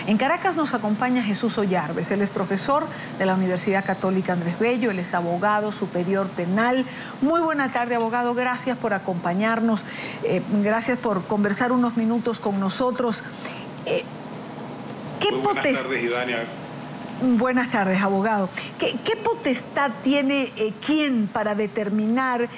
En Caracas nos acompaña Jesús Oyarbes. Él es profesor de la Universidad Católica Andrés Bello, él es abogado superior penal. Muy buena tarde, abogado. Gracias por acompañarnos, gracias por conversar unos minutos con nosotros. Buenas tardes, Idania. Buenas tardes, abogado. ¿Qué potestad tiene quién para determinar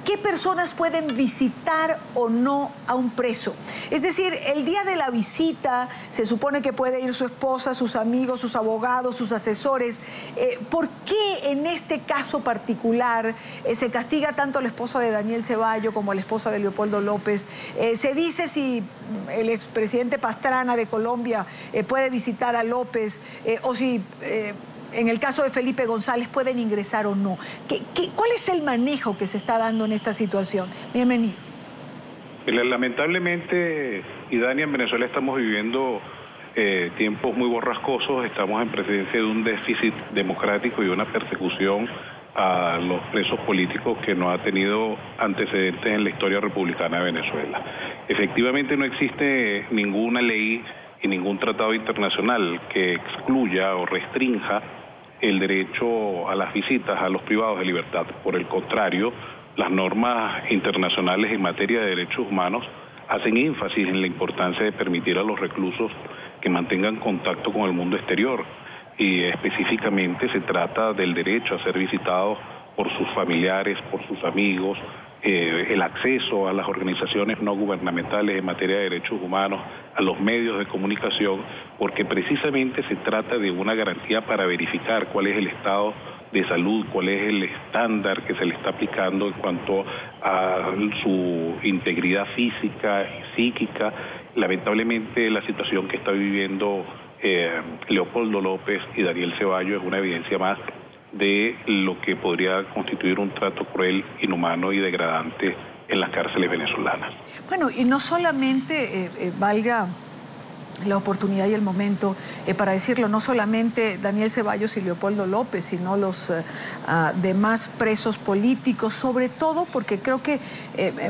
qué personas pueden visitar o no a un preso? Es decir, el día de la visita se supone que puede ir su esposa, sus amigos, sus abogados, sus asesores. ¿Por qué en este caso particular se castiga tanto a la esposa de Daniel Ceballos como a la esposa de Leopoldo López? Se dice si el expresidente Pastrana de Colombia puede visitar a López o si... en el caso de Felipe González, ¿pueden ingresar o no? ¿Cuál es el manejo que se está dando en esta situación? Bienvenido. Lamentablemente, Idania, en Venezuela estamos viviendo tiempos muy borrascosos. Estamos en presencia de un déficit democrático y una persecución a los presos políticos que no ha tenido antecedentes en la historia republicana de Venezuela. Efectivamente, no existe ninguna ley y ningún tratado internacional que excluya o restrinja el derecho a las visitas a los privados de libertad. Por el contrario, las normas internacionales en materia de derechos humanos hacen énfasis en la importancia de permitir a los reclusos que mantengan contacto con el mundo exterior, y específicamente se trata del derecho a ser visitados por sus familiares, por sus amigos, el acceso a las organizaciones no gubernamentales en materia de derechos humanos, a los medios de comunicación, porque precisamente se trata de una garantía para verificar cuál es el estado de salud, cuál es el estándar que se le está aplicando en cuanto a su integridad física y psíquica. Lamentablemente, la situación que está viviendo Leopoldo López y Daniel Ceballos es una evidencia más de lo que podría constituir un trato cruel, inhumano y degradante en las cárceles venezolanas. Bueno, y no solamente valga la oportunidad y el momento para decirlo, no solamente Daniel Ceballos y Leopoldo López, sino los demás presos políticos, sobre todo porque creo que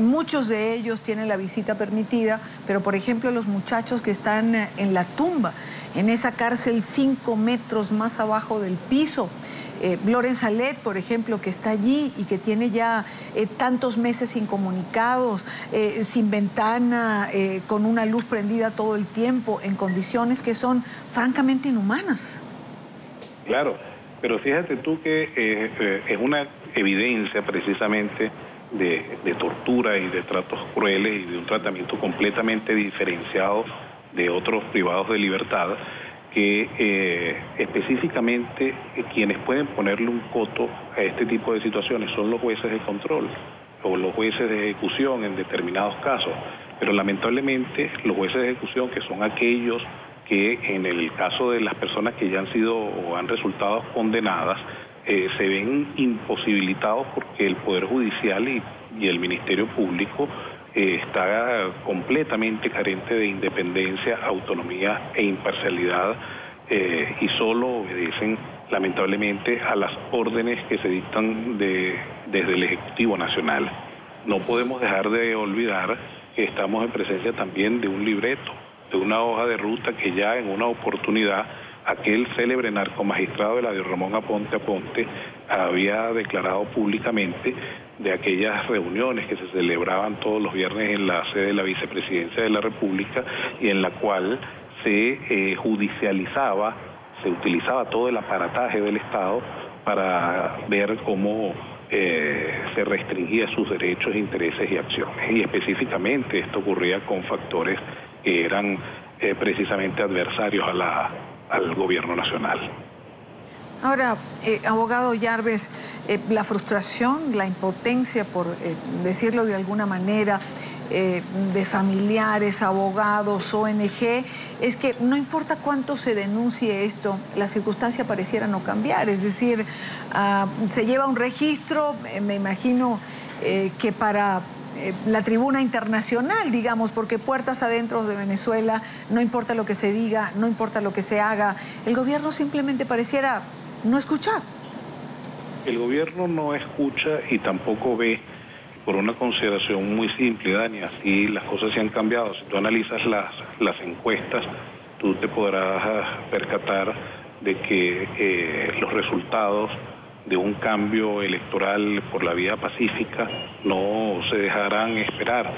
muchos de ellos tienen la visita permitida, pero por ejemplo los muchachos que están en la tumba, en esa cárcel 5 metros más abajo del piso, Loren Salet, por ejemplo, que está allí y que tiene ya tantos meses incomunicados, sin ventana, con una luz prendida todo el tiempo, en condiciones que son francamente inhumanas. Claro, pero fíjate tú que es una evidencia precisamente de tortura y de tratos crueles y de un tratamiento completamente diferenciado de otros privados de libertad, que específicamente quienes pueden ponerle un coto a este tipo de situaciones son los jueces de control o los jueces de ejecución en determinados casos. Pero lamentablemente los jueces de ejecución, que son aquellos que en el caso de las personas que ya han sido o han resultado condenadas, se ven imposibilitados porque el Poder Judicial y el Ministerio Público está completamente carente de independencia, autonomía e imparcialidad, y solo obedecen lamentablemente a las órdenes que se dictan desde el Ejecutivo Nacional. No podemos dejar de olvidar que estamos en presencia también de un libreto, de una hoja de ruta que ya en una oportunidad aquel célebre narcomagistrado Eladio Ramón Aponte había declarado públicamente de aquellas reuniones que se celebraban todos los viernes en la sede de la Vicepresidencia de la República y en la cual se judicializaba, se utilizaba todo el aparataje del Estado para ver cómo se restringía sus derechos, intereses y acciones. Y específicamente esto ocurría con factores que eran precisamente adversarios al gobierno nacional. Ahora, abogado Oyarbes, la frustración, la impotencia, por decirlo de alguna manera, de familiares, abogados, ONG, es que no importa cuánto se denuncie esto, la circunstancia pareciera no cambiar. Es decir, se lleva un registro, me imagino que para la tribuna internacional, digamos, porque puertas adentro de Venezuela, no importa lo que se diga, no importa lo que se haga, el gobierno simplemente pareciera no escuchar. El gobierno no escucha y tampoco ve, por una consideración muy simple, Dani, así las cosas se han cambiado. Si tú analizas las encuestas, tú te podrás percatar de que los resultados de un cambio electoral por la vía pacífica no se dejarán esperar.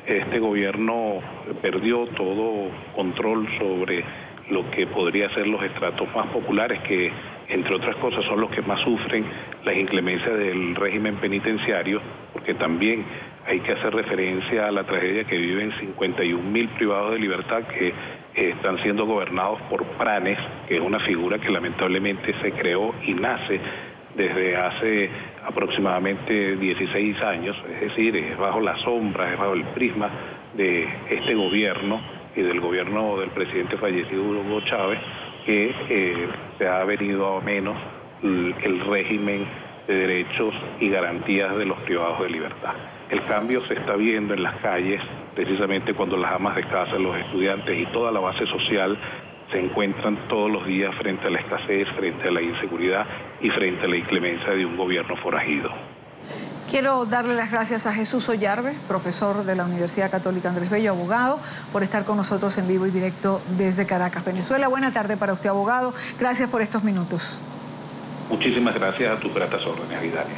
Este gobierno perdió todo control sobre lo que podría ser los estratos más populares, que entre otras cosas son los que más sufren las inclemencias del régimen penitenciario, porque también hay que hacer referencia a la tragedia que viven 51.000 privados de libertad que están siendo gobernados por pranes, que es una figura que lamentablemente se creó y nace desde hace aproximadamente 16 años, es decir, es bajo la sombra, es bajo el prisma de este gobierno y del gobierno del presidente fallecido Hugo Chávez, que se ha venido a menos el régimen de derechos y garantías de los privados de libertad. El cambio se está viendo en las calles, precisamente cuando las amas de casa, los estudiantes y toda la base social se encuentran todos los días frente a la escasez, frente a la inseguridad y frente a la inclemencia de un gobierno forajido. Quiero darle las gracias a Jesús Ollarbe, profesor de la Universidad Católica Andrés Bello, abogado, por estar con nosotros en vivo y directo desde Caracas, Venezuela. Buena tarde para usted, abogado. Gracias por estos minutos. Muchísimas gracias a tus gratas órdenes, Idalia.